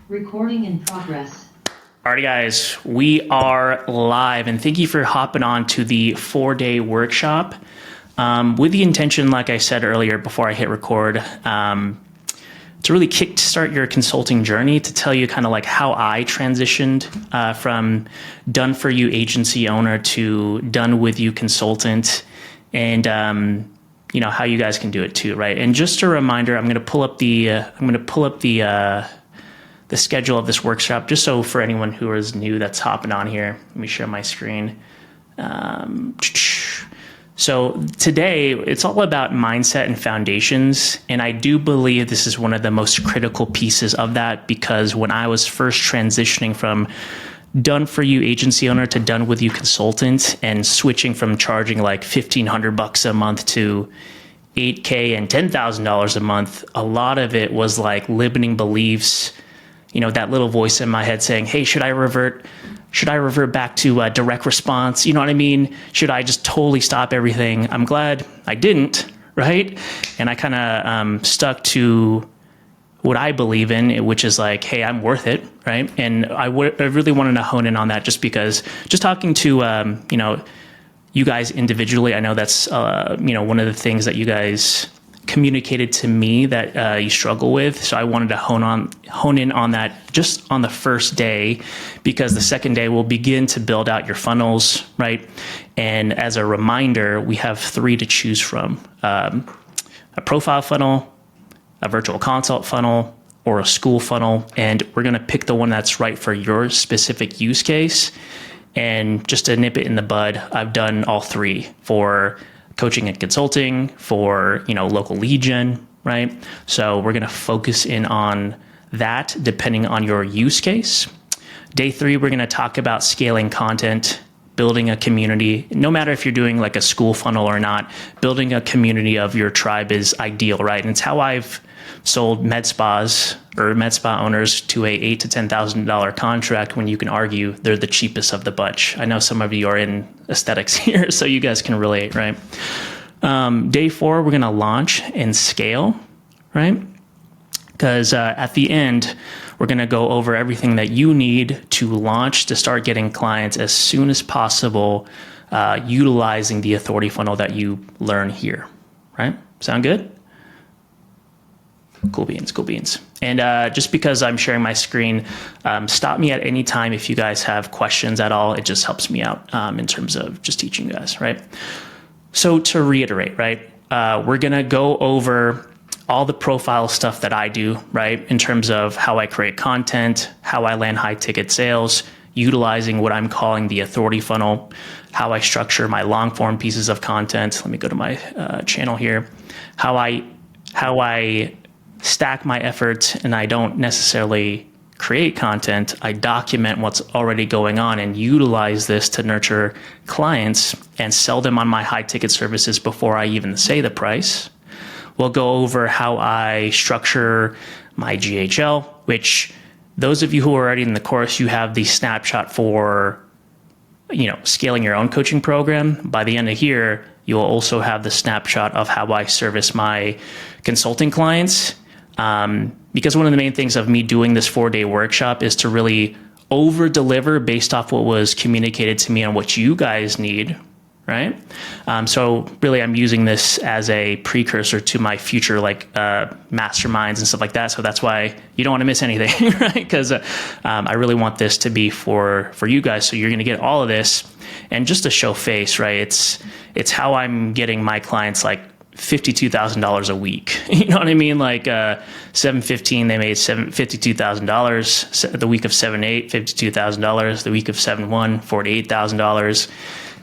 Recording in progress. Alrighty guys, we are live and thank you for hopping on to the 4-day workshop with the intention, like I said earlier before I hit record, to really kickstart your consulting journey, to tell you kind of like how I transitioned from done for you agency owner to done with you consultant, and you know how you guys can do it too, right? And just a reminder, I'm going to pull up the schedule of this workshop, just so for anyone who is new that's hopping on here. Let me share my screen. So today, it's all about mindset and foundations, and I do believe this is one of the most critical pieces of that, because when I was first transitioning from done for you agency owner to done with you consultant, and switching from charging like $1,500 a month to $8K and $10,000 a month, a lot of it was like limiting beliefs. You know, that little voice in my head saying, hey, should I revert back to direct response? You know what I mean? Should I just totally stop everything? I'm glad I didn't, right? And I kind of stuck to what I believe in, which is like, hey, I'm worth it, right? And I really wanted to hone in on that, just because just talking to, you know, you guys individually, I know that's, you know, one of the things that you guys communicated to me that you struggle with. So I wanted to hone in on that just on the first day, because the second day we'll begin to build out your funnels, right? And as a reminder, we have 3 to choose from: a profile funnel, a virtual consult funnel, or a school funnel. And we're going to pick the one that's right for your specific use case. And just to nip it in the bud, I've done all 3 for coaching and consulting, for, you know, local lead gen, right? So we're going to focus in on that depending on your use case. Day 3, we're going to talk about scaling content, building a community. No matter if you're doing like a school funnel or not, building a community of your tribe is ideal, right? And it's how I've sold med spas or med spa owners to a $8,000 to $10,000 contract, when you can argue they're the cheapest of the bunch. I know some of you are in aesthetics here, so you guys can relate, right? Day 4, we're going to launch and scale, right? Because at the end, we're going to go over everything that you need to launch, to start getting clients as soon as possible, utilizing the authority funnel that you learn here, right? Sound good? Cool beans, cool beans. And just because I'm sharing my screen, stop me at any time if you guys have questions at all. It just helps me out in terms of just teaching you guys, right? So to reiterate, right, we're going to go over all the profile stuff that I do, right, in terms of how I create content, how I land high ticket sales, utilizing what I'm calling the authority funnel, how I structure my long form pieces of content. Let me go to my channel here. How I stack my efforts, and I don't necessarily create content. I document what's already going on and utilize this to nurture clients and sell them on my high ticket services before I even say the price. We'll go over how I structure my GHL, which those of you who are already in the course, you have the snapshot for, you know, scaling your own coaching program. By the end of here, you'll also have the snapshot of how I service my consulting clients. Because one of the main things of me doing this 4-day workshop is to really over deliver based off what was communicated to me and what you guys need, right? So really I'm using this as a precursor to my future, like masterminds and stuff like that. So that's why you don't want to miss anything, right? Because I really want this to be for you guys. So you're going to get all of this, and just to show face, right? It's how I'm getting my clients like $52,000 a week. You know what I mean? Like 7/15, they made $52,000. The week of 7/8, $52,000. The week of 7/1, $48,000.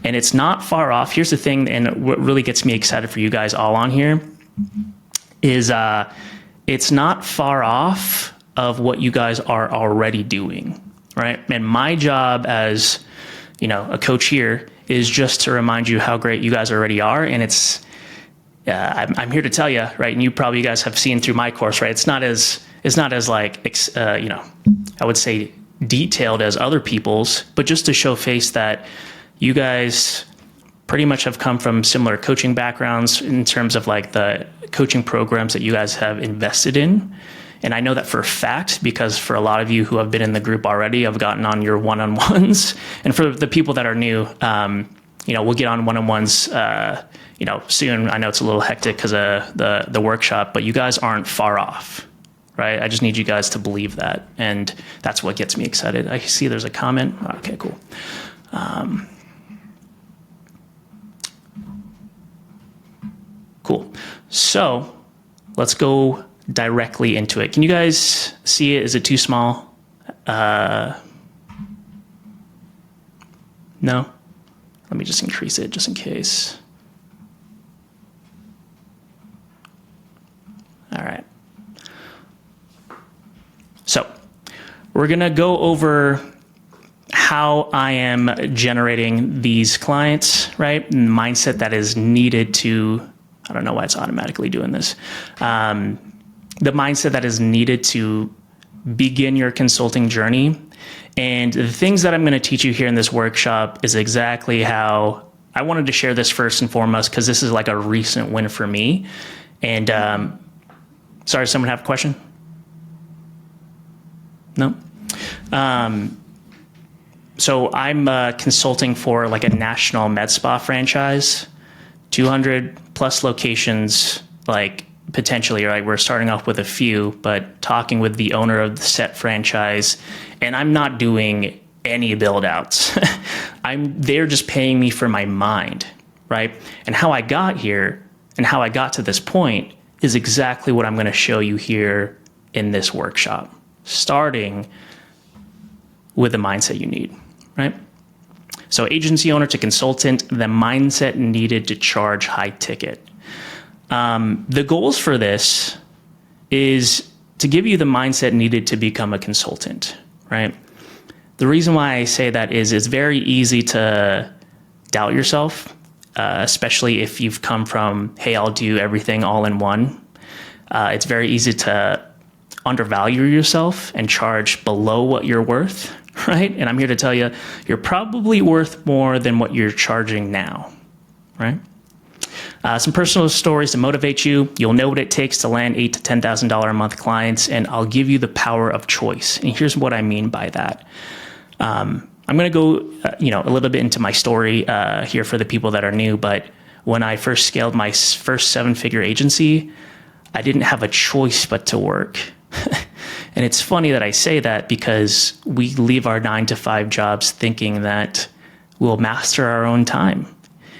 And it's not far off. Here's the thing, and what really gets me excited for you guys all on here is it's not far off of what you guys are already doing, right? And my job as, you know, a coach here is just to remind you how great you guys already are. And I'm here to tell you, right? And you guys have seen through my course, right? It's not as like, you know, I would say detailed as other people's, but just to show face that you guys pretty much have come from similar coaching backgrounds in terms of like the coaching programs that you guys have invested in. And I know that for a fact, because for a lot of you who have been in the group already, I've gotten on your one-on-ones. And for the people that are new, we'll get on one-on-ones, soon. I know it's a little hectic because of the workshop, but you guys aren't far off, right? I just need you guys to believe that. And that's what gets me excited. I see there's a comment. Okay, cool. Cool. So let's go directly into it. Can you guys see it? Is it too small? No? Let me just increase it just in case. All right. So we're going to go over how I am generating these clients, right? And the mindset that is needed to, I don't know why it's automatically doing this. The mindset that is needed to begin your consulting journey. And the things that I'm going to teach you here in this workshop is exactly how I wanted to share this first and foremost, because this is like a recent win for me. And sorry, someone have a question? No? So I'm consulting for like a national med spa franchise, 200 plus locations, like potentially, right? We're starting off with a few, but talking with the owner of the set franchise, and I'm not doing any build outs. They're just paying me for my mind, right? And how I got here and how I got to this point is exactly what I'm going to show you here in this workshop, starting with the mindset you need, right? So agency owner to consultant, the mindset needed to charge high ticket. The goals for this is to give you the mindset needed to become a consultant, right? The reason why I say that is it's very easy to doubt yourself, especially if you've come from, hey, I'll do everything all in one. It's very easy to undervalue yourself and charge below what you're worth, right? And I'm here to tell you, you're probably worth more than what you're charging now, right? Some personal stories to motivate you. You'll know what it takes to land $8,000 to $10,000 a month clients, and I'll give you the power of choice. And here's what I mean by that. I'm going to go, a little bit into my story here for the people that are new. But when I first scaled my first 7-figure agency, I didn't have a choice but to work. And it's funny that I say that because we leave our 9-to-5 jobs thinking that we'll master our own time.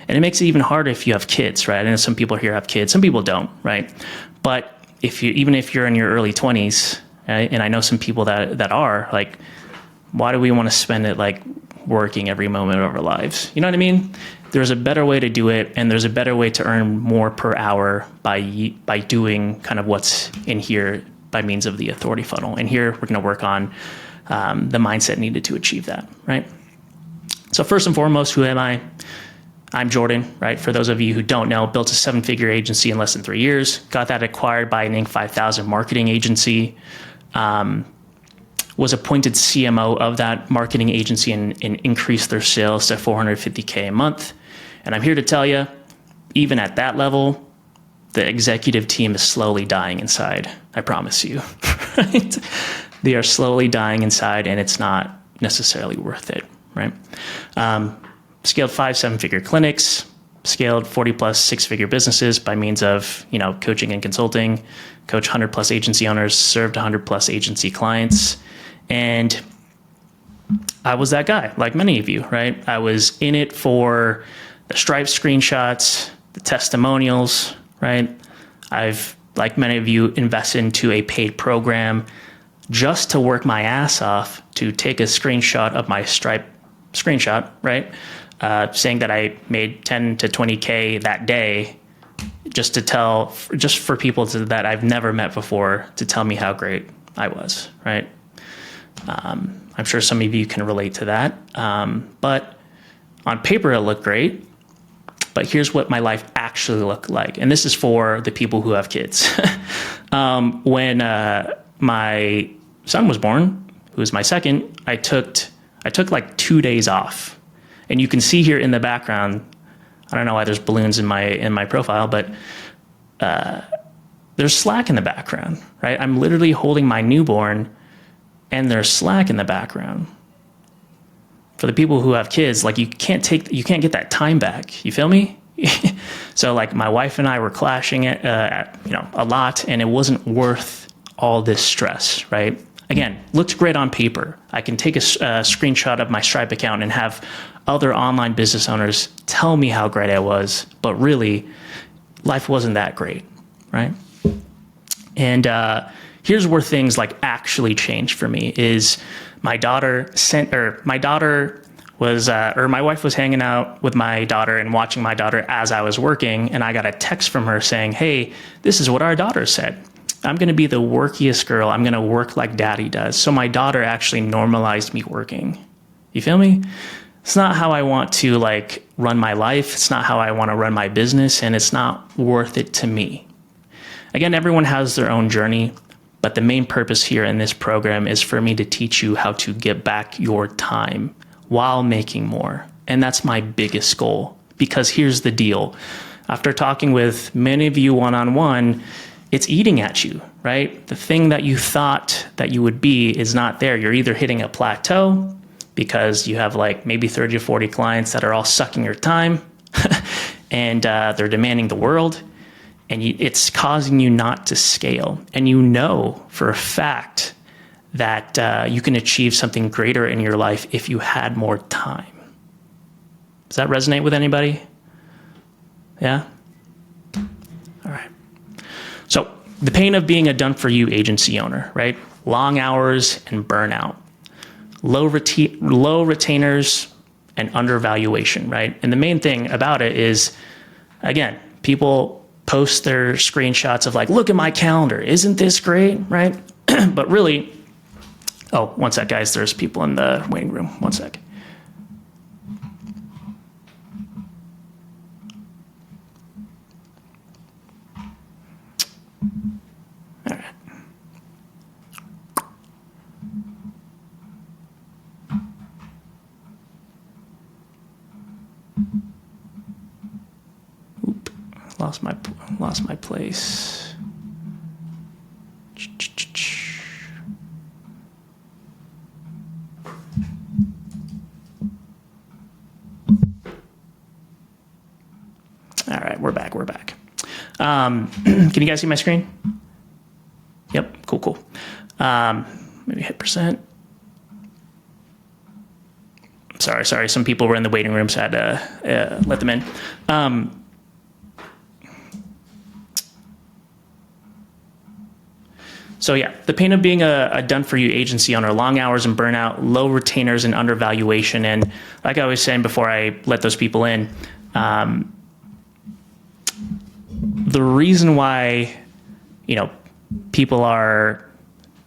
And it makes it even harder if you have kids, right? I know some people here have kids, some people don't, right? But even if you're in your early 20s, right? And I know some people that are, like, why do we want to spend it like working every moment of our lives? You know what I mean? There's a better way to do it, and there's a better way to earn more per hour by doing kind of what's in here by means of the authority funnel. And here we're going to work on the mindset needed to achieve that, right? So first and foremost, who am I? I'm Jordan, right? For those of you who don't know, built a 7-figure agency in less than 3 years, got that acquired by an Inc. 5000 marketing agency, was appointed CMO of that marketing agency and increased their sales to $450K a month. And I'm here to tell you, even at that level, the executive team is slowly dying inside. I promise you, right? They are slowly dying inside, and it's not necessarily worth it, right? Scaled 5 7-figure clinics, scaled 40 plus 6-figure businesses by means of, coaching and consulting, coach 100 plus agency owners, served 100 plus agency clients. And I was that guy, like many of you, right? I was in it for the Stripe screenshots, the testimonials, right? I've, like many of you, invested into a paid program just to work my ass off to take a screenshot of my Stripe screenshot, right? Saying that I made 10 to 20K that day, just for people that I've never met before to tell me how great I was, right? I'm sure some of you can relate to that. But on paper, it looked great. But here's what my life actually looked like. And this is for the people who have kids. When my son was born, who was my second, I took like 2 days off. And you can see here in the background, I don't know why there's balloons in my profile, but there's Slack in the background, right? I'm literally holding my newborn and there's Slack in the background. For the people who have kids, like you can't get that time back. You feel me? So like my wife and I were clashing it, a lot, and it wasn't worth all this stress, right? Again, looks great on paper. I can take a screenshot of my Stripe account and have other online business owners tell me how great I was, but really, life wasn't that great, right? And here's where things like actually changed for me is my wife was hanging out with my daughter and watching my daughter as I was working, and I got a text from her saying, hey, this is what our daughter said. I'm going to be the workiest girl. I'm going to work like daddy does. So my daughter actually normalized me working. You feel me? It's not how I want to like run my life. It's not how I want to run my business, and it's not worth it to me. Again, everyone has their own journey, but the main purpose here in this program is for me to teach you how to get back your time while making more. And that's my biggest goal, because here's the deal. After talking with many of you one-on-one, it's eating at you, right? The thing that you thought that you would be is not there. You're either hitting a plateau because you have like maybe 30 or 40 clients that are all sucking your time and they're demanding the world, and it's causing you not to scale. And you know for a fact that you can achieve something greater in your life if you had more time. Does that resonate with anybody? Yeah? All right. So the pain of being a done-for-you agency owner, right? Long hours and burnout, low retainers and undervaluation, right? And the main thing about it is, again, people post their screenshots of like, look at my calendar. Isn't this great, right? But really, oh, one sec, guys. There's people in the waiting room. One sec. All right. Oop, lost my place. All right, we're back. Can you guys see my screen? Yep, cool. Maybe hit percent. Sorry. Some people were in the waiting room, so I had to let them in. So yeah, the pain of being a done-for-you agency owner, long hours and burnout, low retainers and undervaluation. And like I was saying before I let those people in, the reason why, people are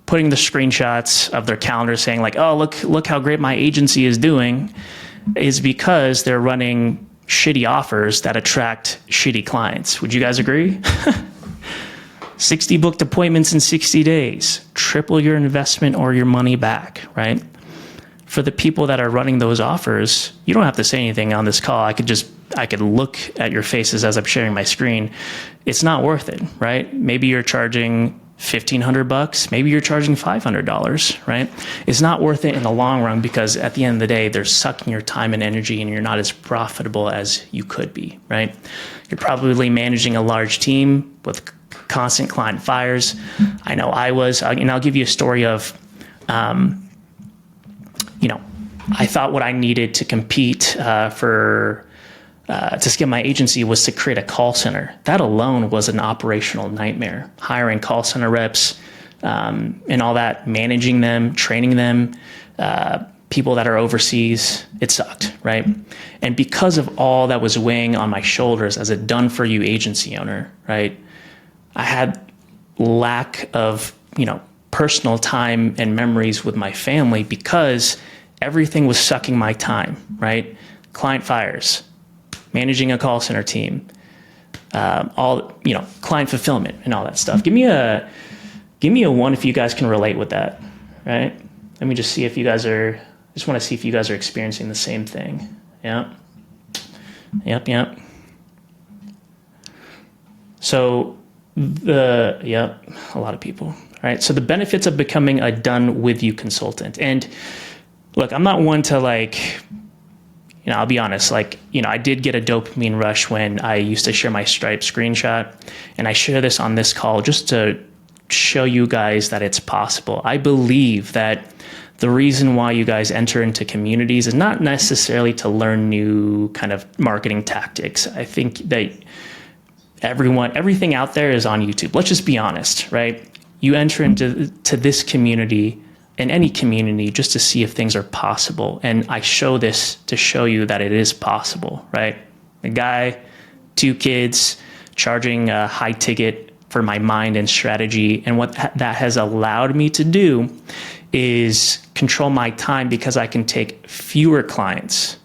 putting the screenshots of their calendar saying like, oh, look how great my agency is doing, is because they're running shitty offers that attract shitty clients. Would you guys agree? 60 booked appointments in 60 days, triple your investment or your money back, right? For the people that are running those offers, you don't have to say anything on this call. I could look at your faces as I'm sharing my screen. It's not worth it, right? Maybe you're charging $1,500, maybe you're charging $500, right? It's not worth it in the long run, because at the end of the day, they're sucking your time and energy and you're not as profitable as you could be, right? You're probably managing a large team with constant client fires. I know I was, and I'll give you a story of, I thought what I needed to compete to scale my agency was to create a call center. That alone was an operational nightmare. Hiring call center reps and all that, managing them, training them, people that are overseas, it sucked, right? And because of all that was weighing on my shoulders as a done-for-you agency owner, right, I had lack of, personal time and memories with my family because everything was sucking my time, right? Client fires, managing a call center team, client fulfillment and all that stuff. Give me a one if you guys can relate with that, right? Let me just see if you guys just want to see if you guys are experiencing the same thing. Yeah. Yep. So Yeah, a lot of people. All right. So the benefits of becoming a done with you consultant. And look, I'm not one to like, I'll be honest, I did get a dopamine rush when I used to share my Stripe screenshot, and I share this on this call just to show you guys that it's possible. I believe that the reason why you guys enter into communities is not necessarily to learn new kind of marketing tactics. I think that everything out there is on YouTube. Let's just be honest, right? You enter into this community, in any community, just to see if things are possible. And I show this to show you that it is possible, right? A guy, 2 kids, charging a high ticket for my mind and strategy. And what that has allowed me to do is control my time, because I can take fewer clients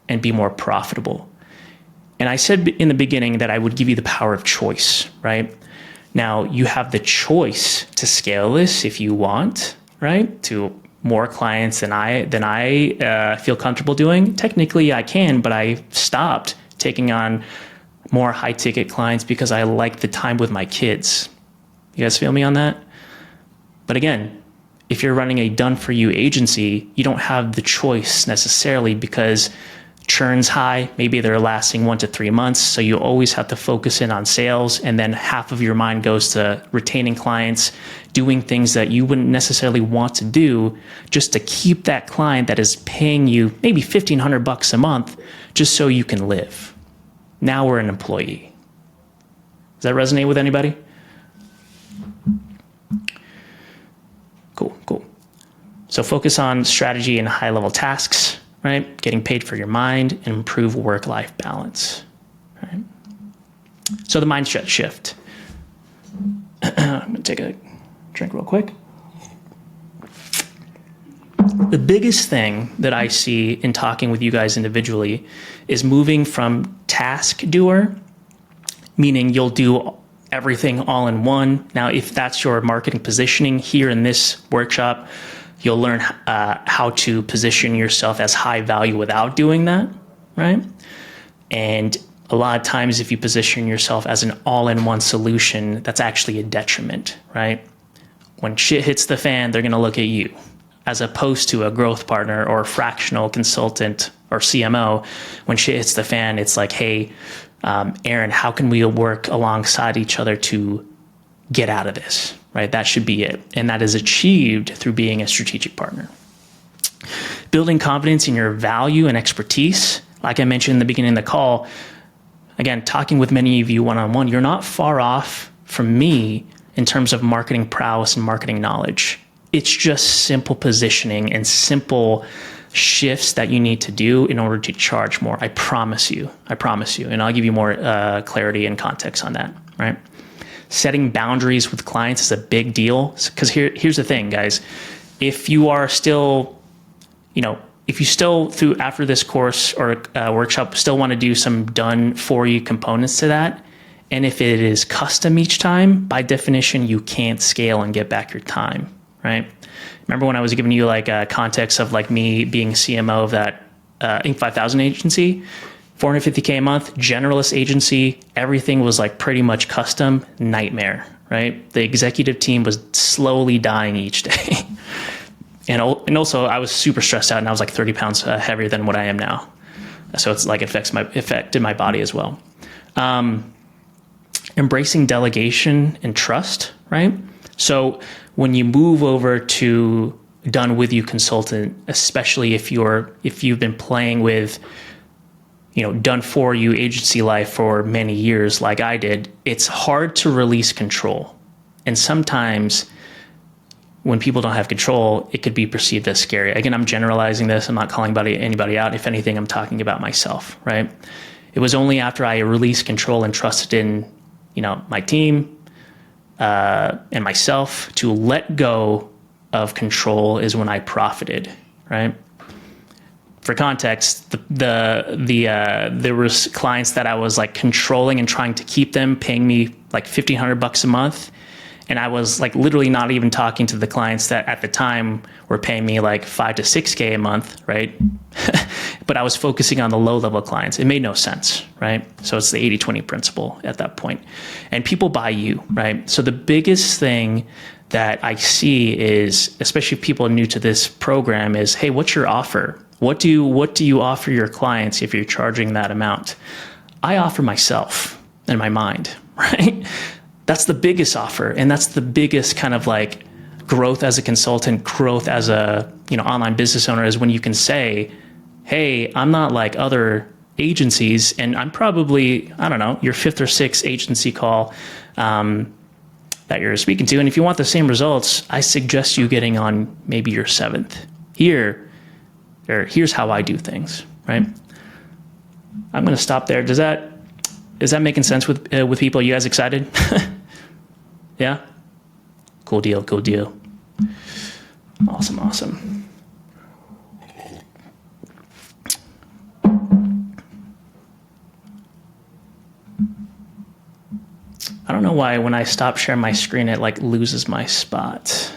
and be more profitable. And I said in the beginning that I would give you the power of choice, right? Now you have the choice to scale this if you want, right? To more clients than I feel comfortable doing. Technically I can, but I stopped taking on more high ticket clients because I like the time with my kids. You guys feel me on that? But again, if you're running a done for you agency, you don't have the choice necessarily, because churn's high. Maybe they're lasting 1 to 3 months. So you always have to focus in on sales. And then half of your mind goes to retaining clients, doing things that you wouldn't necessarily want to do just to keep that client that is paying you maybe $1,500 a month just so you can live. Now we're an employee. Does that resonate with anybody? Cool. So focus on strategy and high level tasks, right? Getting paid for your mind, and improve work-life balance, right? So the mindset shift. I'm gonna take a drink real quick. The biggest thing that I see in talking with you guys individually is moving from task doer, meaning you'll do everything all in one. Now, if that's your marketing positioning here in this workshop, you'll learn how to position yourself as high value without doing that, right? And a lot of times if you position yourself as an all-in-one solution, that's actually a detriment, right? When shit hits the fan, they're gonna look at you, as opposed to a growth partner or a fractional consultant or CMO. When shit hits the fan, it's like, hey, Aaron, how can we work alongside each other to get out of this, right? That should be it. And that is achieved through being a strategic partner. Building confidence in your value and expertise. Like I mentioned in the beginning of the call, again, talking with many of you one-on-one, you're not far off from me in terms of marketing prowess and marketing knowledge. It's just simple positioning and simple shifts that you need to do in order to charge more. I promise you. And I'll give you more clarity and context on that, right? Setting boundaries with clients is a big deal, because here's the thing, guys. If you are still, if you still through after this course or workshop still want to do some done for you components to that, and if it is custom each time, by definition, you can't scale and get back your time, right? Remember when I was giving you like a context of like me being CMO of that Inc. 5000 agency, $450K a month, generalist agency, everything was like pretty much custom, nightmare, right? The executive team was slowly dying each day. And also I was super stressed out, and I was like 30 pounds heavier than what I am now. So it's like affected my body as well. Embracing delegation and trust, right? So when you move over to done with you consultant, especially if you've been playing with, done for you agency life for many years, like I did, it's hard to release control. And sometimes when people don't have control, it could be perceived as scary. Again, I'm generalizing this. I'm not calling anybody out. If anything, I'm talking about myself, right? It was only after I released control and trusted in, my team, and myself to let go of control is when I profited, right? For context, there was clients that I was like controlling and trying to keep them paying me like $1,500 a month, And I was like literally not even talking to the clients that at the time were paying me like 5 to 6K a month, right? But I was focusing on the low level clients. It made no sense, right? So it's the 80-20 principle at that point. And people buy you, right? So the biggest thing that I see is, especially people new to this program, is, hey, what's your offer? What do you offer your clients if you're charging that amount? I offer myself in my mind, right? That's the biggest offer. And that's the biggest kind of like growth as a consultant, growth as a, online business owner, is when you can say, hey, I'm not like other agencies, and I'm probably, I don't know, your fifth or sixth agency call that you're speaking to. And if you want the same results, I suggest you getting on maybe your seventh. Here's how I do things, right? I'm going to stop there. Is that making sense with people? Are you guys excited? Yeah? Cool deal. Awesome. I don't know why when I stop sharing my screen, it like loses my spot.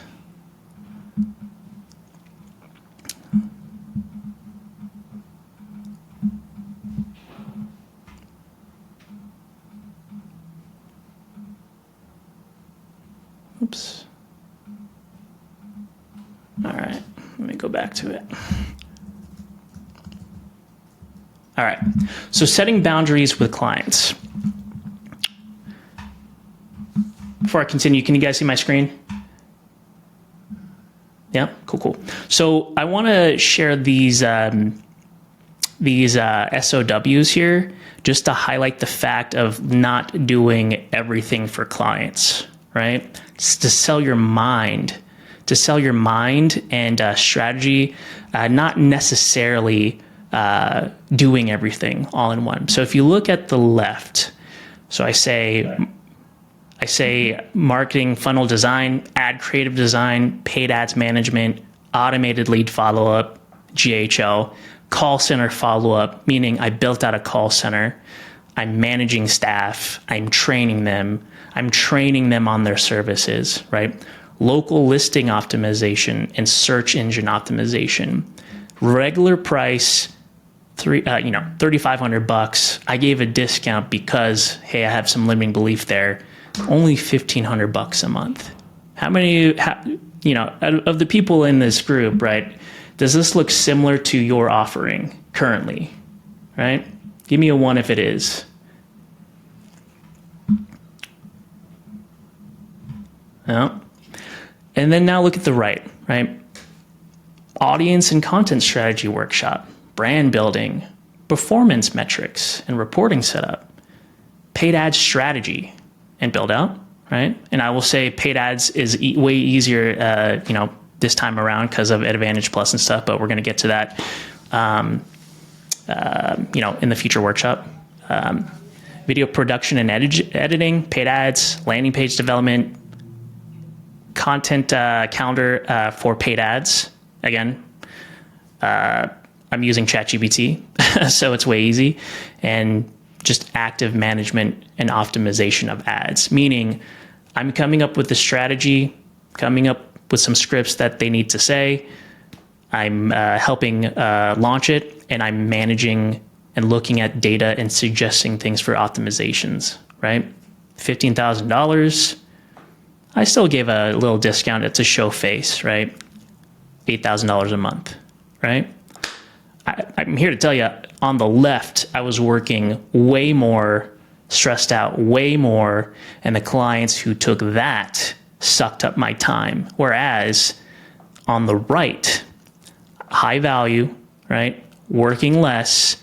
Oops. All right, let me go back to it. All right, so setting boundaries with clients. Before I continue, can you guys see my screen? Yeah, cool. So I want to share these SOWs here just to highlight the fact of not doing everything for clients, right? It's to sell your mind and strategy, not necessarily doing everything all in one. So if you look at the left, so I say marketing funnel design, ad creative design, paid ads management, automated lead follow-up, GHL, call center follow-up, meaning I built out a call center. I'm managing staff. I'm training them on their services, right? Local listing optimization and search engine optimization. Regular price, $3,500. I gave a discount because, hey, I have some limiting belief there. Only $1,500 a month. How many, of the people in this group, right? Does this look similar to your offering currently, right? Give me a 1 if it is. No. And then now look at the right? Audience and content strategy workshop, brand building, performance metrics and reporting setup, paid ad strategy and build out, right? And I will say paid ads is way easier, this time around because of Advantage Plus and stuff, but we're going to get to that, in the future workshop. Video production and editing, paid ads, landing page development, content calendar for paid ads. Again, I'm using ChatGPT, so it's way easy. And just active management and optimization of ads, meaning I'm coming up with the strategy, coming up with some scripts that they need to say. I'm helping launch it, and I'm managing and looking at data and suggesting things for optimizations, right? $15,000. I still gave a little discount to show face, right? $8,000 a month, right? I'm here to tell you, on the left, I was working way more, stressed out way more, and the clients who took that sucked up my time. Whereas on the right, high value, right? Working less,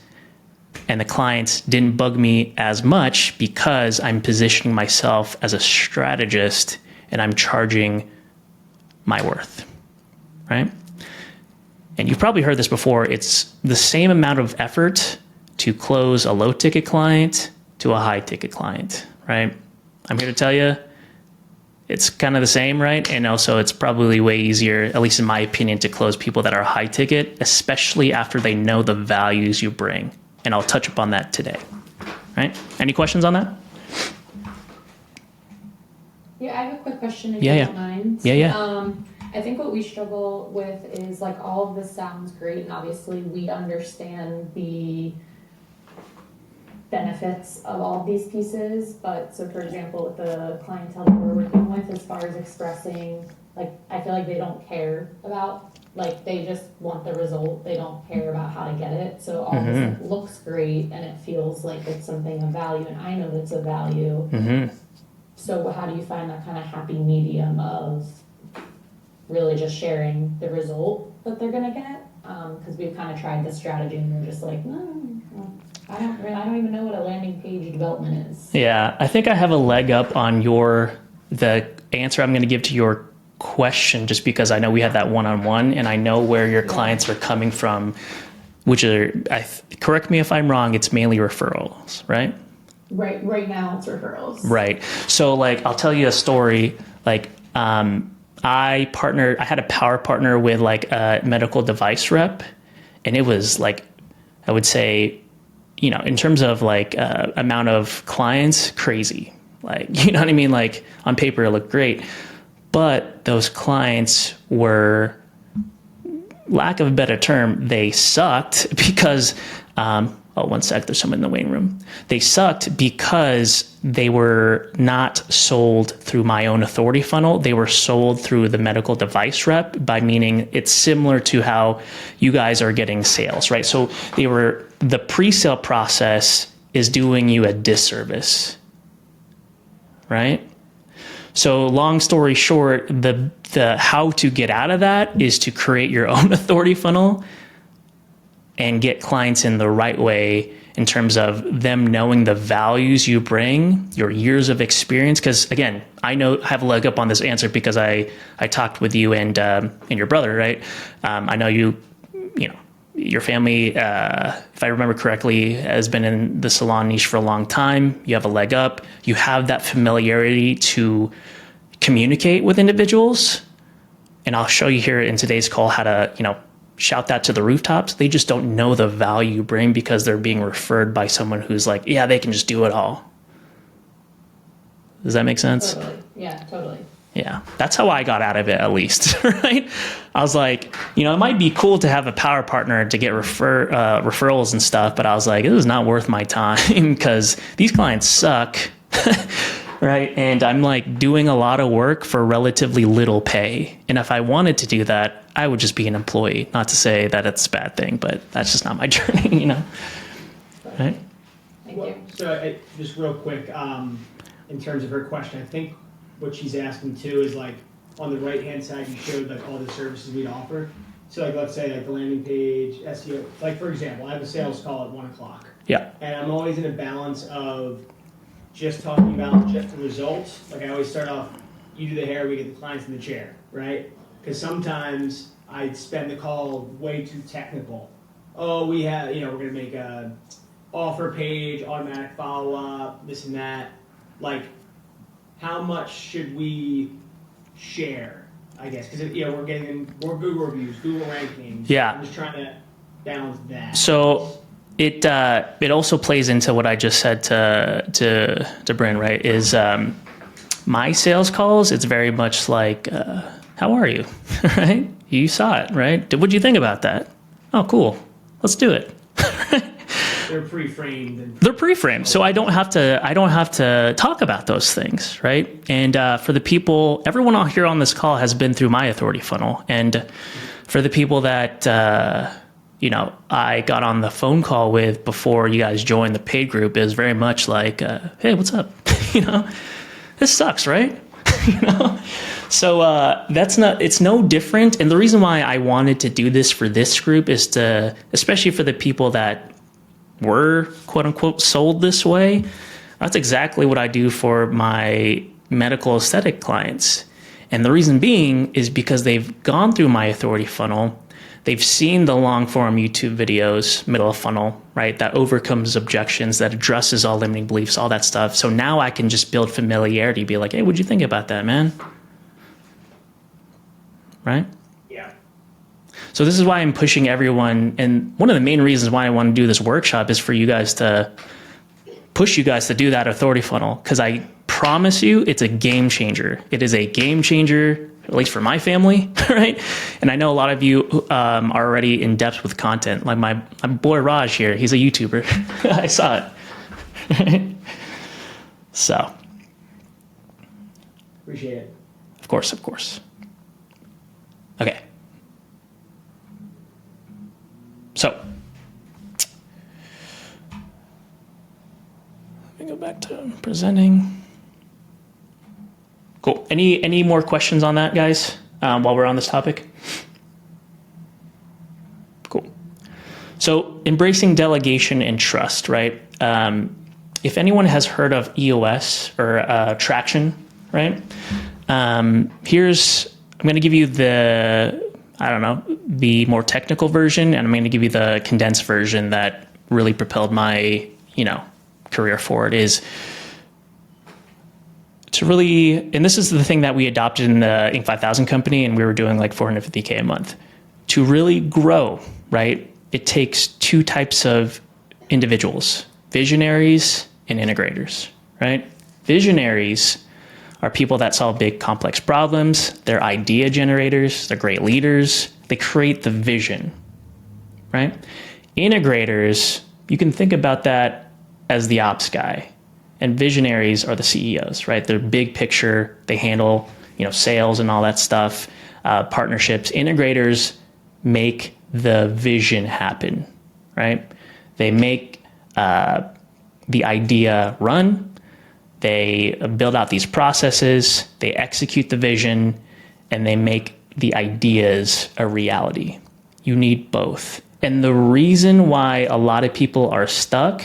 and the clients didn't bug me as much because I'm positioning myself as a strategist and I'm charging my worth, right? And you've probably heard this before. It's the same amount of effort to close a low ticket client to a high ticket client, right? I'm here to tell you, it's kind of the same, right? And also it's probably way easier, at least in my opinion, to close people that are high ticket, especially after they know the values you bring. And I'll touch upon that today, right? Any questions on that? Yeah, I have a quick question if Yeah, you yeah. don't mind. Yeah, yeah. I think what we struggle with is like all of this sounds great, and obviously we understand the benefits of all of these pieces. But so, for example, with the clientele that we're working with, as far as expressing, like, I feel like they don't care about, like, they just want the result. They don't care about how to get it. So all this like, looks great, and it feels like it's something of value, and I know that's of value. So how do you find that kind of happy medium of really just sharing the result that they're gonna get? Because we've kind of tried this strategy, and we're just like, no, I don't even know what a landing page development is. Yeah, I think I have a leg up on the answer I'm going to give to your question, just because I know we had that one-on-one, and I know where your clients are coming from, which are, correct me if I'm wrong, it's mainly referrals, right? Right now it's referrals. Right. So like, I'll tell you a story. Like, I had a power partner with like a medical device rep, and it was like, I would say, in terms of like amount of clients, crazy. Like, you know what I mean? Like on paper, it looked great, but those clients were, lack of a better term, they sucked because, one sec, there's someone in the waiting room. They sucked because they were not sold through my own authority funnel. They were sold through the medical device rep, by meaning it's similar to how you guys are getting sales, right? So the pre-sale process is doing you a disservice, right? So long story short, the how to get out of that is to create your own authority funnel and get clients in the right way in terms of them knowing the values you bring, your years of experience. Because again, I have a leg up on this answer because I talked with you and your brother, right? I know your family, if I remember correctly, has been in the salon niche for a long time. You have a leg up. You have that familiarity to communicate with individuals. And I'll show you here in today's call how to, shout that to the rooftops. They just don't know the value you bring because they're being referred by someone who's like, yeah, they can just do it all. Does that make sense? Totally. Yeah, totally. Yeah, that's how I got out of it, at least, right? I was like, it might be cool to have a power partner to get referrals and stuff, but I was like, this is not worth my time because these clients suck, right? And I'm like doing a lot of work for relatively little pay. And if I wanted to do that, I would just be an employee. Not to say that it's a bad thing, but that's just not my journey, Right? Thank you. So just real quick, in terms of her question, I think what she's asking too is like on the right-hand side, you showed like all the services we'd offer. So like, let's say like the landing page, SEO, like for example, I have a sales call at 1 o'clock. Yeah. And I'm always in a balance of just talking about just the results. Like I always start off, you do the hair, we get the clients in the chair, right? Because sometimes I spend the call way too technical. Oh, we have, we're going to make a offer page, automatic follow-up, this and that. Like, how much should we share, I guess? Because, we're getting more Google reviews, Google rankings. Yeah. I'm just trying to balance that. So it also plays into what I just said to Bryn, right? Is my sales calls, it's very much like, how are you, right? You saw it, right? What'd you think about that? Oh, cool. Let's do it. They're pre-framed. They're pre-framed, so I don't have to talk about those things, right? And for the people, everyone out here on this call has been through my authority funnel, and for the people that I got on the phone call with before you guys joined the paid group, is very much like, hey, what's up? This sucks, right? So it's no different. And the reason why I wanted to do this for this group is to, especially for the people that were quote unquote sold this way, that's exactly what I do for my medical aesthetic clients. And the reason being is because they've gone through my authority funnel. They've seen the long form YouTube videos, middle of funnel, right? That overcomes objections, that addresses all limiting beliefs, all that stuff. So now I can just build familiarity, be like, hey, what'd you think about that, man? Right? Yeah. So this is why I'm pushing everyone. And one of the main reasons why I want to do this workshop is for you guys to push you guys to do that authority funnel. Because I promise you, it's a game changer. It is a game changer, at least for my family, right? And I know a lot of you are already in depth with content. Like my boy Raj here, he's a YouTuber. I saw it. So. Appreciate it. Of course. Okay. So. Let me go back to presenting. Cool. Any more questions on that, guys, while we're on this topic? Cool. So embracing delegation and trust, right? If anyone has heard of EOS or traction, right? I'm going to give you the more technical version, and I'm going to give you the condensed version that really propelled my, career forward, is to really, and this is the thing that we adopted in the Inc. 5000 company, and we were doing like $450K a month. To really grow, right, it takes two types of individuals, visionaries and integrators, right? Visionaries are people that solve big, complex problems. They're idea generators. They're great leaders. They create the vision, right? Integrators, you can think about that as the ops guy. And visionaries are the CEOs, right? They're big picture. They handle, sales and all that stuff, partnerships. Integrators make the vision happen, right? They make the idea run. They build out these processes, they execute the vision, and they make the ideas a reality. You need both. And the reason why a lot of people are stuck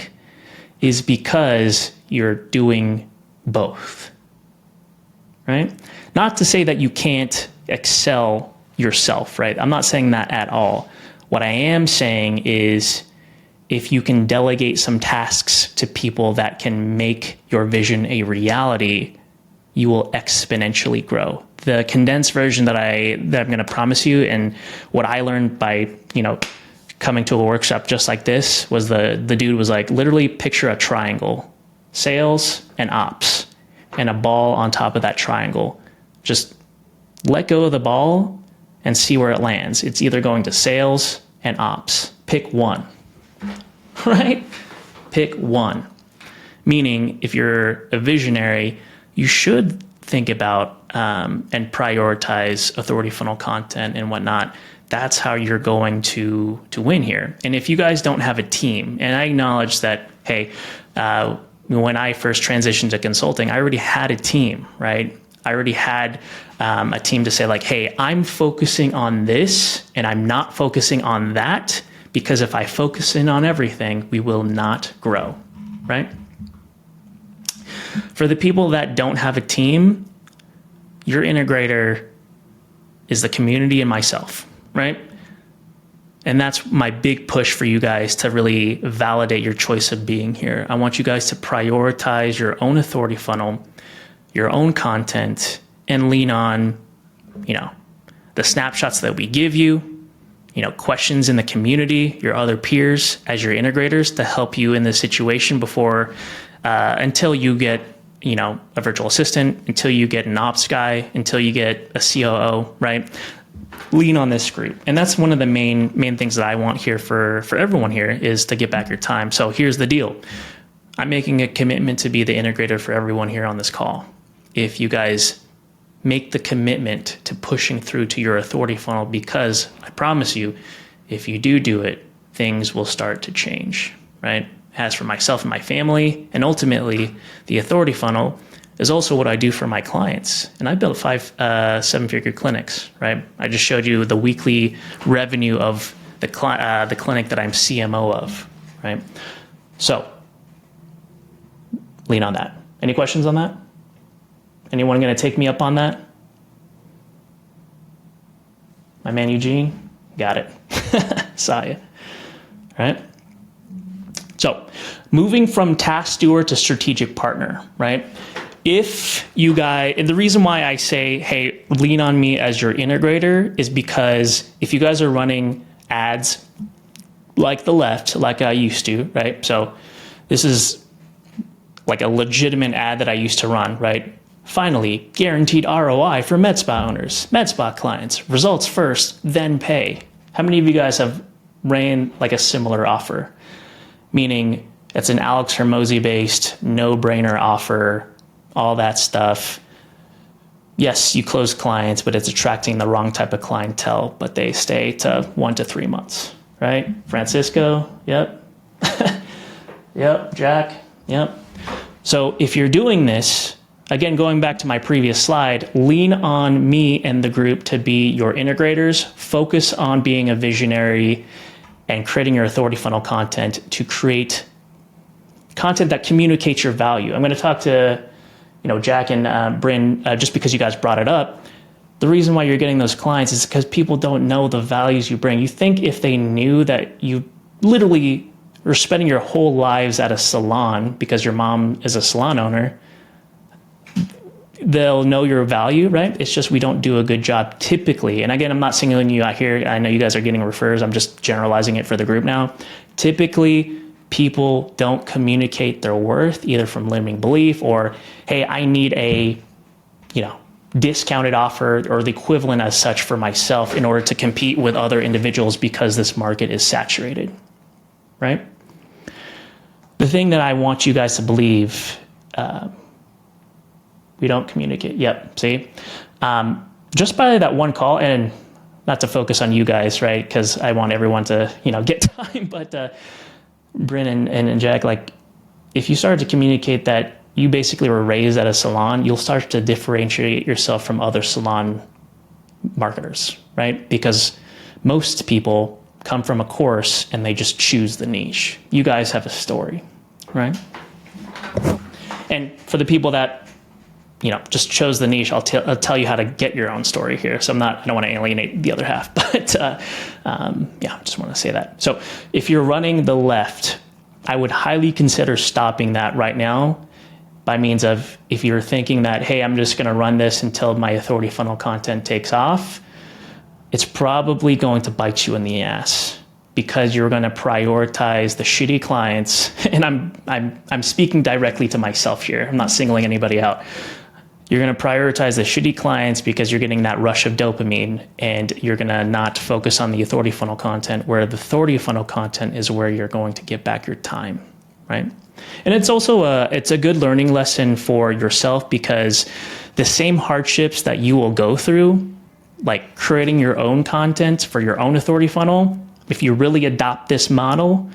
is because you're doing both, right? Not to say that you can't excel yourself, right? I'm not saying that at all. What I am saying is, if you can delegate some tasks to people that can make your vision a reality, you will exponentially grow. The condensed version that I'm going to promise you, and what I learned by, coming to a workshop just like this, was the dude was like, literally picture a triangle, sales and ops, and a ball on top of that triangle. Just let go of the ball and see where it lands. It's either going to sales and ops. Pick one. Right? Pick one. Meaning, if you're a visionary, you should think about and prioritize authority funnel content and whatnot. That's how you're going to win here. And if you guys don't have a team, and I acknowledge that, hey, when I first transitioned to consulting, I already had a team, right? I already had a team to say like, hey, I'm focusing on this and I'm not focusing on that, because if I focus in on everything, we will not grow, right? For the people that don't have a team, your integrator is the community and myself, right? And that's my big push for you guys to really validate your choice of being here. I want you guys to prioritize your own authority funnel, your own content, and lean on, the snapshots that we give you, questions in the community, your other peers as your integrators to help you in this situation before, until you get, a virtual assistant, until you get an ops guy, until you get a COO, right? Lean on this group. And that's one of the main things that I want here for everyone here, is to get back your time. So here's the deal. I'm making a commitment to be the integrator for everyone here on this call. If you guys make the commitment to pushing through to your authority funnel, because I promise you, if you do it, things will start to change, right? As for myself and my family, and ultimately the authority funnel is also what I do for my clients. And I built 5 7-figure clinics, right? I just showed you the weekly revenue of the clinic that I'm CMO of, right? So lean on that. Any questions on that? Anyone going to take me up on that? My man Eugene? Got it. Saw you. All right. So moving from task steward to strategic partner, right? If you guys, and the reason why I say, hey, lean on me as your integrator, is because if you guys are running ads like the left, like I used to, right? So this is like a legitimate ad that I used to run, right? Finally, guaranteed ROI for med spa owners, med spa clients, results first, then pay. How many of you guys have ran like a similar offer? Meaning it's an Alex Hermosi based, no-brainer offer, all that stuff. Yes, you close clients, but it's attracting the wrong type of clientele, but they stay to 1 to 3 months, right? Francisco, yep. Yep, Jack, yep. So if you're doing this, again, going back to my previous slide, lean on me and the group to be your integrators, focus on being a visionary and creating your authority funnel content to create content that communicates your value. I'm going to talk to Jack and Bryn, just because you guys brought it up. The reason why you're getting those clients is because people don't know the values you bring. You think if they knew that you literally are spending your whole lives at a salon because your mom is a salon owner, they'll know your value, right? It's just we don't do a good job typically. And again, I'm not singling you out here. I know you guys are getting refers. I'm just generalizing it for the group now. Typically, people don't communicate their worth either from limiting belief or, hey, I need a, discounted offer or the equivalent as such for myself in order to compete with other individuals because this market is saturated, right? The thing that I want you guys to believe, we don't communicate. Yep, see? Just by that one call, and not to focus on you guys, right? Because I want everyone to, get time, but Bryn and Jack, like, if you started to communicate that you basically were raised at a salon, you'll start to differentiate yourself from other salon marketers, right? Because most people come from a course and they just choose the niche. You guys have a story, right? And for the people that, just chose the niche, I'll tell you how to get your own story here. So I don't want to alienate the other half, but I just want to say that. So if you're running the left, I would highly consider stopping that right now by means of, if you're thinking that, hey, I'm just going to run this until my authority funnel content takes off, it's probably going to bite you in the ass because you're going to prioritize the shitty clients. And I'm speaking directly to myself here. I'm not singling anybody out. You're going to prioritize the shitty clients because you're getting that rush of dopamine, and you're going to not focus on the authority funnel content, where the authority funnel content is where you're going to get back your time, right? And it's also it's a good learning lesson for yourself, because the same hardships that you will go through, like creating your own content for your own authority funnel, if you really adopt this model,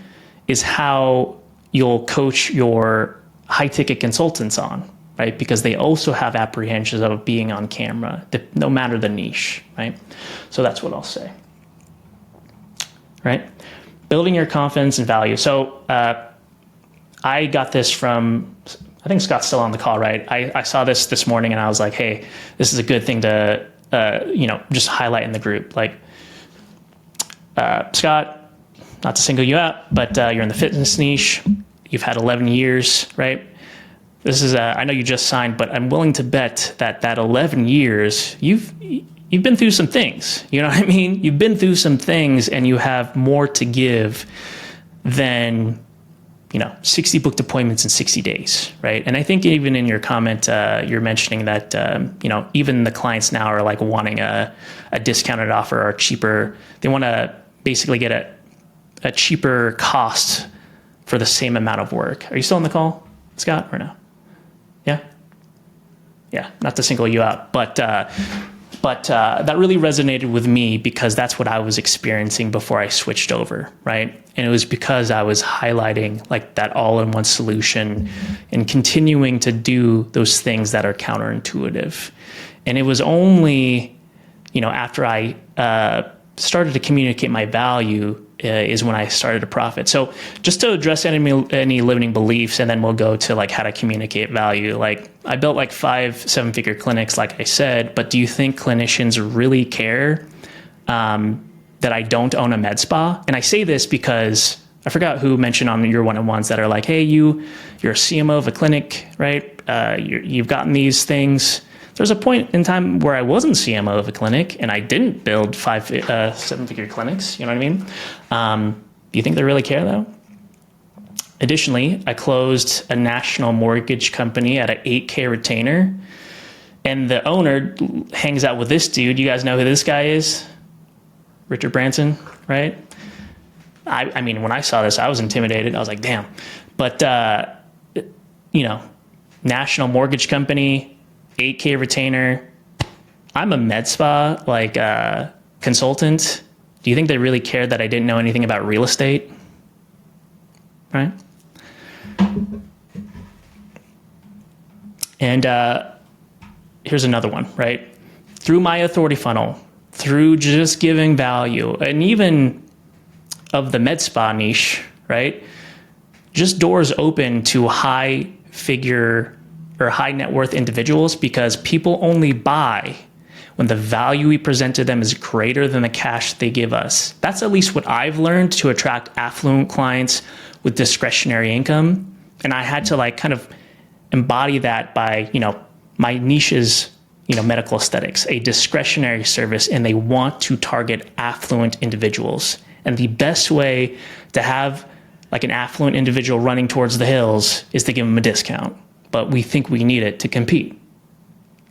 is how you'll coach your high ticket consultants on, right? Because they also have apprehensions of being on camera, no matter the niche, right? So that's what I'll say, right? Building your confidence and value. So I got this from, I think Scott's still on the call, right? I saw this morning and I was like, hey, this is a good thing to, just highlight in the group. Like, Scott, not to single you out, but you're in the fitness niche. You've had 11 years, right? This is, I know you just signed, but I'm willing to bet that 11 years, you've been through some things. You know what I mean? You've been through some things and you have more to give than 60 booked appointments in 60 days, right? And I think even in your comment, you're mentioning that, even the clients now are like wanting a discounted offer or cheaper. They want to basically get a cheaper cost for the same amount of work. Are you still on the call, Scott, or no? Yeah? Yeah, not to single you out, but that really resonated with me because that's what I was experiencing before I switched over, right? And it was because I was highlighting like that all-in-one solution and continuing to do those things that are counterintuitive. And it was only, after I started to communicate my value is when I started to profit. So just to address any limiting beliefs, and then we'll go to like how to communicate value. Like I built like 5 7-figure clinics, like I said, but do you think clinicians really care that I don't own a med spa? And I say this because I forgot who mentioned on your one-on-ones that are like, hey, you're a CMO of a clinic, right? You've gotten these things. There's a point in time where I wasn't CMO of a clinic and I didn't build 5 7-figure clinics. You know what I mean? Do you think they really care though? Additionally, I closed a national mortgage company at an 8K retainer. And the owner hangs out with this dude. You guys know who this guy is? Richard Branson, right? I mean, when I saw this, I was intimidated. I was like, damn. But, national mortgage company, 8K retainer. I'm a med spa, consultant. Do you think they really cared that I didn't know anything about real estate? Right? And here's another one, right? Through my authority funnel, through just giving value, and even of the med spa niche, right? Just doors open to high figure or high net worth individuals, because people only buy when the value we present to them is greater than the cash they give us. That's at least what I've learned to attract affluent clients with discretionary income. And I had to kind of embody that by, my niche is, medical aesthetics, a discretionary service, and they want to target affluent individuals. And the best way to have an affluent individual running towards the hills is to give them a discount. But we think we need it to compete,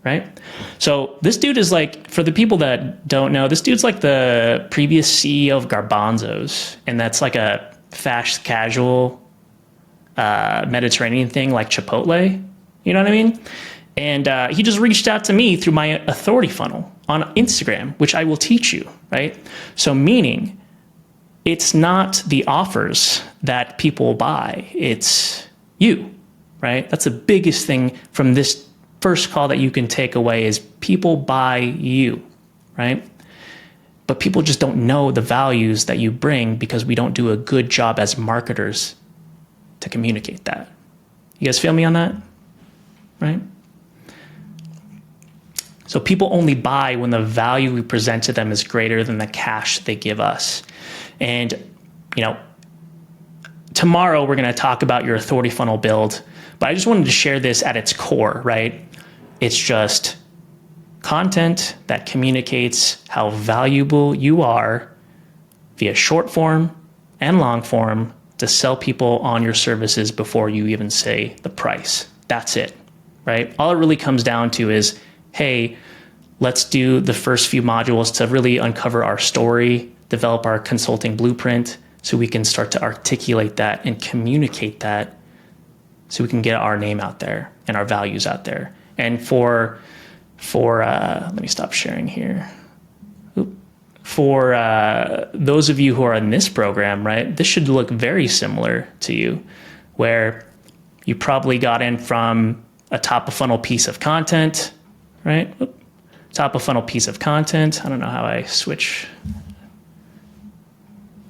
right? So this dude is for the people that don't know, this dude's the previous CEO of Garbanzo's. And that's a fast casual Mediterranean thing like Chipotle. You know what I mean? And he just reached out to me through my authority funnel on Instagram, which I will teach you, right? So meaning it's not the offers that people buy, it's you, right? That's the biggest thing from this first call that you can take away is people buy you, right? But people just don't know the values that you bring because we don't do a good job as marketers to communicate that. You guys feel me on that? Right? So people only buy when the value we present to them is greater than the cash they give us. And, tomorrow we're going to talk about your authority funnel build, but I just wanted to share this at its core, right? It's just content that communicates how valuable you are via short form and long form to sell people on your services before you even say the price. That's it, right? All it really comes down to is, hey, let's do the first few modules to really uncover our story, develop our consulting blueprint so we can start to articulate that and communicate that so we can get our name out there and our values out there. And for let me stop sharing here. For those of you who are in this program, right, this should look very similar to you, where you probably got in from a top of funnel piece of content, right? Top of funnel piece of content. I don't know how I switch.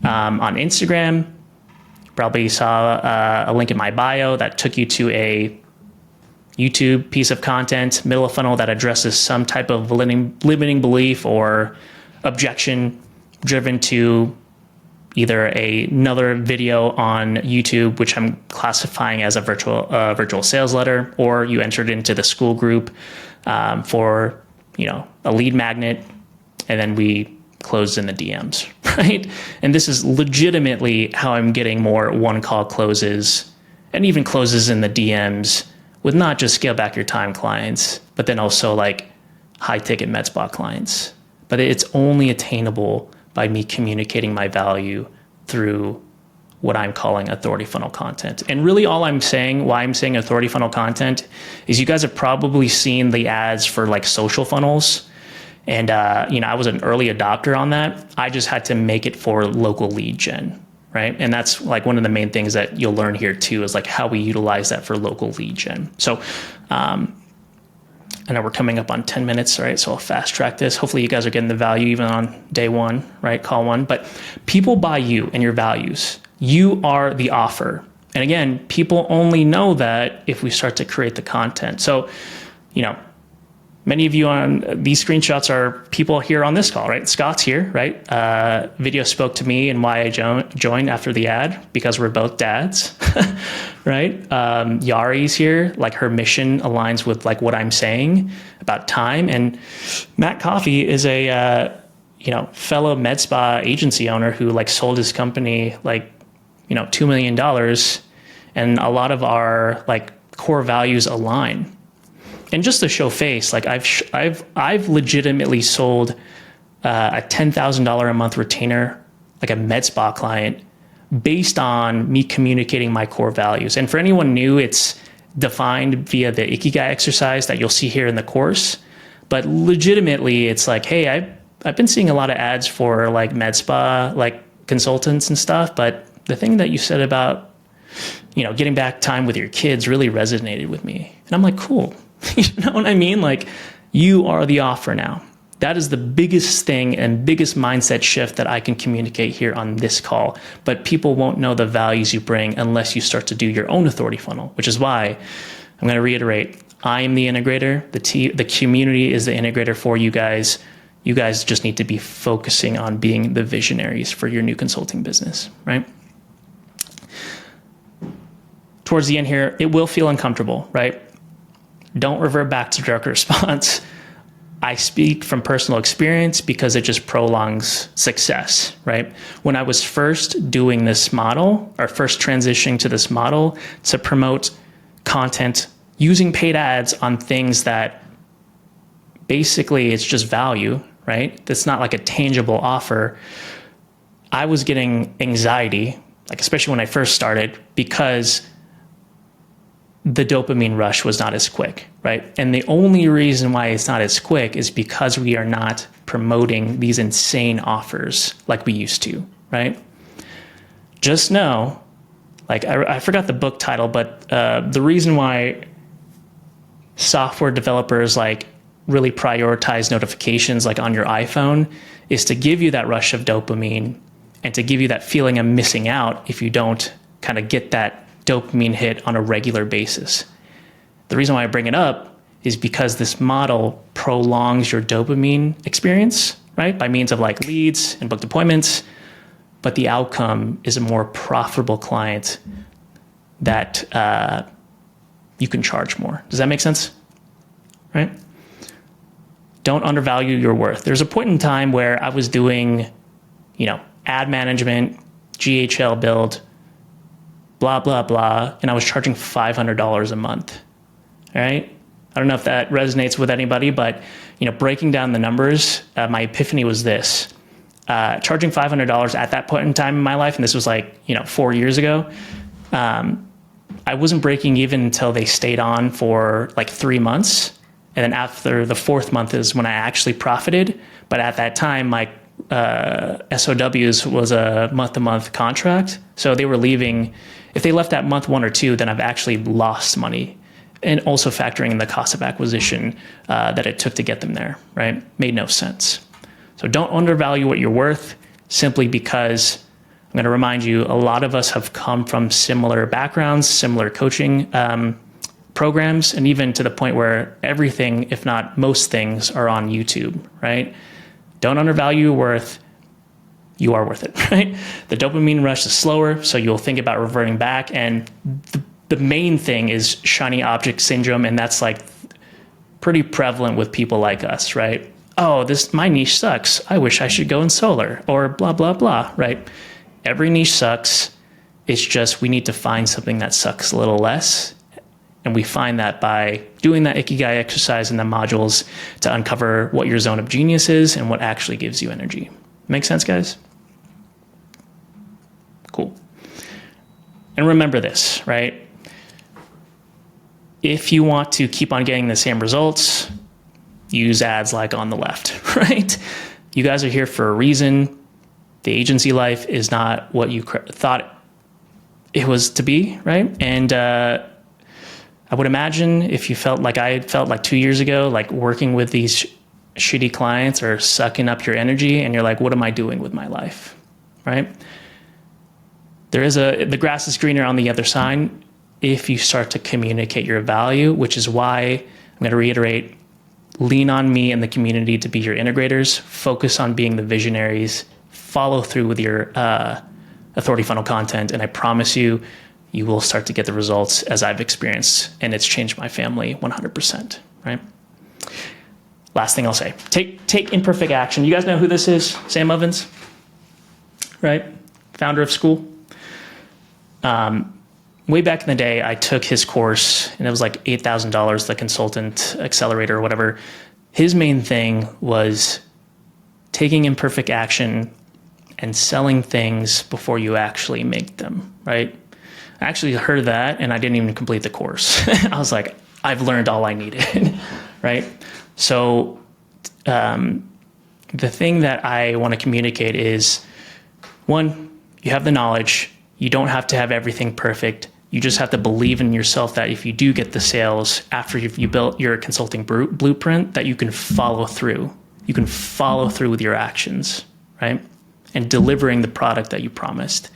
On Instagram, probably saw a link in my bio that took you to a YouTube piece of content, middle of funnel that addresses some type of limiting belief or objection driven to either another video on YouTube, which I'm classifying as a virtual sales letter, or you entered into the school group for a lead magnet, and then we closed in the DMs, right? And this is legitimately how I'm getting more one-call closes and even closes in the DMs with not just scale back your time clients, but then also high-ticket med spa clients. But it's only attainable by me communicating my value through what I'm calling authority funnel content. And really all I'm saying, why I'm saying authority funnel content, is you guys have probably seen the ads for social funnels. And, I was an early adopter on that. I just had to make it for local lead gen, right? And that's one of the main things that you'll learn here too, is how we utilize that for local lead gen. So, I know we're coming up on 10 minutes, right? So I'll fast track this. Hopefully you guys are getting the value even on day one, right? Call one. But people buy you and your values. You are the offer. And again, people only know that if we start to create the content. So, many of you on these screenshots are people here on this call, right? Scott's here, right? Video spoke to me and why I joined after the ad, because we're both dads, right? Yari's here, her mission aligns with what I'm saying about time. And Matt Coffey is a, fellow med spa agency owner who sold his company, $2 million and a lot of our like core values align. And just to show face, like I've legitimately sold a $10,000 a month retainer, like a med spa client, based on me communicating my core values. And for anyone new, it's defined via the Ikigai exercise that you'll see here in the course. But legitimately, it's like, hey, I've been seeing a lot of ads for like med spa, like consultants and stuff. But the thing that you said about, getting back time with your kids really resonated with me. And I'm like, cool. You know what I mean? Like, you are the offer now. That is the biggest thing and biggest mindset shift that I can communicate here on this call. But people won't know the values you bring unless you start to do your own authority funnel, which is why I'm going to reiterate, I am the integrator. The community is the integrator for you guys. You guys just need to be focusing on being the visionaries for your new consulting business, right? Towards the end here, it will feel uncomfortable, right? Don't revert back to direct response. I speak from personal experience because it just prolongs success, right? When I was first doing this model, or first transitioning to this model to promote content using paid ads on things that basically it's just value, right? That's not like a tangible offer. I was getting anxiety, like especially when I first started, because the dopamine rush was not as quick, right? And the only reason why it's not as quick is because we are not promoting these insane offers like we used to, right? Just know, like I forgot the book title, but the reason why software developers like really prioritize notifications like on your iPhone is to give you that rush of dopamine and to give you that feeling of missing out if you don't kind of get that dopamine hit on a regular basis. The reason why I bring it up is because this model prolongs your dopamine experience, right? By means of like leads and booked appointments, but the outcome is a more profitable client that you can charge more. Does that make sense? Right? Don't undervalue your worth. There's a point in time where I was doing, ad management, GHL build, blah, blah, blah, and I was charging $500 a month, all right? I don't know if that resonates with anybody, but, breaking down the numbers, my epiphany was this. Charging $500 at that point in time in my life, and this was 4 years ago, I wasn't breaking even until they stayed on for 3 months. And then after the 4th month is when I actually profited. But at that time, my SOWs was a month-to-month contract. So they were leaving. If they left at month 1 or 2, then I've actually lost money. And also factoring in the cost of acquisition that it took to get them there, right? Made no sense. So don't undervalue what you're worth simply because I'm going to remind you, a lot of us have come from similar backgrounds, similar coaching programs, and even to the point where everything, if not most things, are on YouTube, right? Don't undervalue your worth. You are worth it, right? The dopamine rush is slower, so you'll think about reverting back. And the main thing is shiny object syndrome, and that's pretty prevalent with people like us, right? Oh, my niche sucks. I wish I should go in solar, or blah, blah, blah, right? Every niche sucks. It's just we need to find something that sucks a little less. And we find that by doing that Ikigai exercise in the modules to uncover what your zone of genius is and what actually gives you energy. Make sense, guys? Cool. And remember this, right? If you want to keep on getting the same results, use ads like on the left, right? You guys are here for a reason. The agency life is not what you thought it was to be, right? And I would imagine if you felt like I felt 2 years ago, working with these shitty clients or sucking up your energy, and you're like, what am I doing with my life, right? The grass is greener on the other side if you start to communicate your value, which is why I'm going to reiterate, lean on me and the community to be your integrators, focus on being the visionaries, follow through with your authority funnel content, and I promise you, you will start to get the results as I've experienced, and it's changed my family 100%, right? Last thing I'll say, take imperfect action. You guys know who this is? Sam Ovens, right? Founder of School. way back in the day, I took his course and it was like $8,000, the consultant accelerator or whatever. His main thing was taking imperfect action and selling things before you actually make them, right? I actually heard that and I didn't even complete the course. I was like, I've learned all I needed, right? So the thing that I want to communicate is, one, you have the knowledge. You don't have to have everything perfect. You just have to believe in yourself that if you do get the sales after you built your consulting blueprint, that you can follow through. You can follow through with your actions, right? And delivering the product that you promised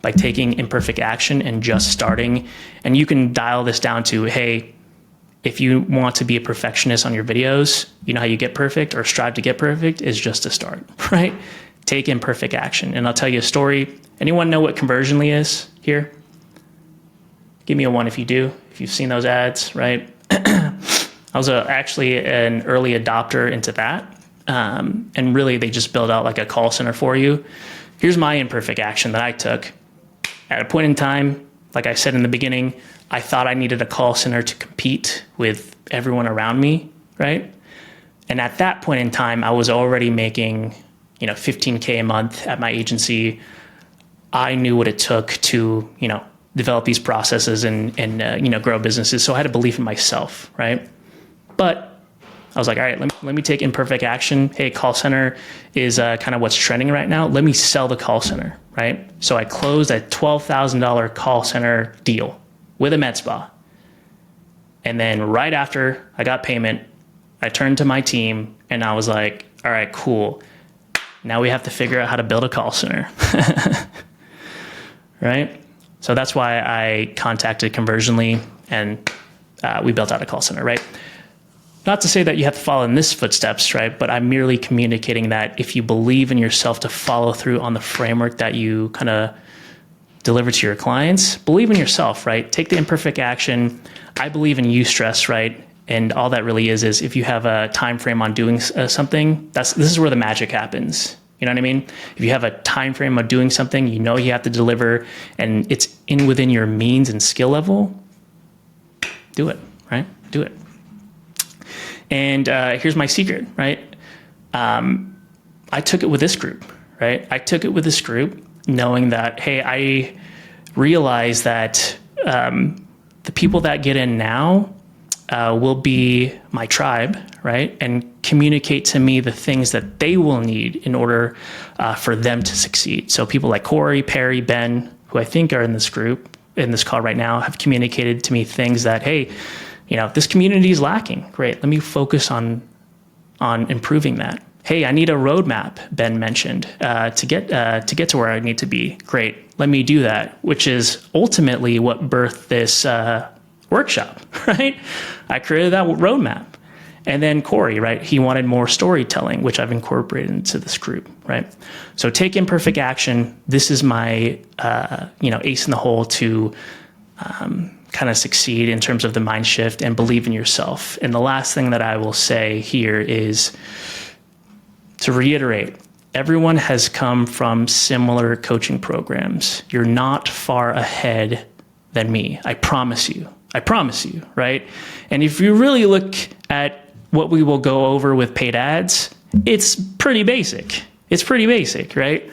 by taking imperfect action and just starting. And you can dial this down to, hey, if you want to be a perfectionist on your videos, you know how you get perfect or strive to get perfect is just to start, right? Take imperfect action. And I'll tell you a story. Anyone know what Conversionly is here? Give me a 1 if you do, if you've seen those ads, right? I was actually an early adopter into that. And really they just build out like a call center for you. Here's my imperfect action that I took. At a point in time, like I said in the beginning, I thought I needed a call center to compete with everyone around me, right? And at that point in time, I was already making, $15K a month at my agency. I knew what it took to, develop these processes and grow businesses. So I had a belief in myself, right? But I was like, all right, let me take imperfect action. Hey, call center is kind of what's trending right now. Let me sell the call center, right? So I closed a $12,000 call center deal with a med spa. And then right after I got payment, I turned to my team and I was like, all right, cool. Now we have to figure out how to build a call center, right? So that's why I contacted Conversionly and we built out a call center, right? Not to say that you have to follow in this footsteps, right? But I'm merely communicating that if you believe in yourself to follow through on the framework that you kind of deliver to your clients, believe in yourself, right? Take the imperfect action. I believe in eustress, right? And all that really is if you have a time frame on doing something, this is where the magic happens. You know what I mean? If you have a time frame on doing something, you have to deliver, and it's within your means and skill level, do it, right? Do it. And here's my secret, right? I took it with this group, right? I took it with this group knowing that, hey, I realize that the people that get in now will be my tribe, right? And communicate to me the things that they will need in order for them to succeed. So people like Corey, Perry, Ben, who I think are in this group, in this call right now, have communicated to me things that, hey, this community is lacking. Great. Let me focus on improving that. Hey, I need a roadmap, Ben mentioned, to get to where I need to be. Great. Let me do that, which is ultimately what birthed this workshop, right? I created that roadmap. And then Corey, right? He wanted more storytelling, which I've incorporated into this group, right? So take imperfect action. This is my, ace in the hole to kind of succeed in terms of the mind shift and believe in yourself. And the last thing that I will say here is to reiterate, everyone has come from similar coaching programs. You're not far ahead than me. I promise you, right? And if you really look at what we will go over with paid ads, it's pretty basic. It's pretty basic, right?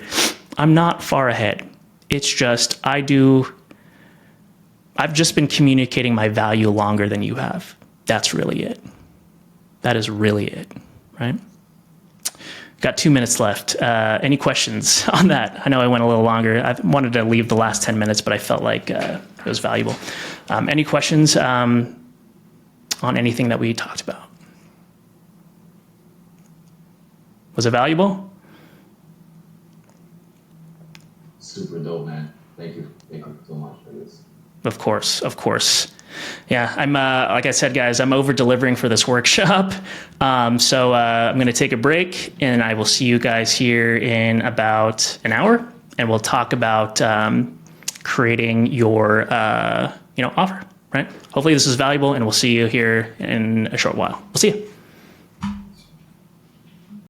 I'm not far ahead. It's just, I've just been communicating my value longer than you have. That's really it. That is really it, right? Got 2 minutes left. Any questions on that? I know I went a little longer. I wanted to leave the last 10 minutes, but I felt like it was valuable. Any questions on anything that we talked about? Was it valuable? Super dope, man. Thank you so much for this. Of course. Yeah, I'm like I said, guys, I'm over delivering for this workshop. So I'm going to take a break and I will see you guys here in about an hour and we'll talk about creating your offer, right? Hopefully this is valuable and we'll see you here in a short while. We'll see you.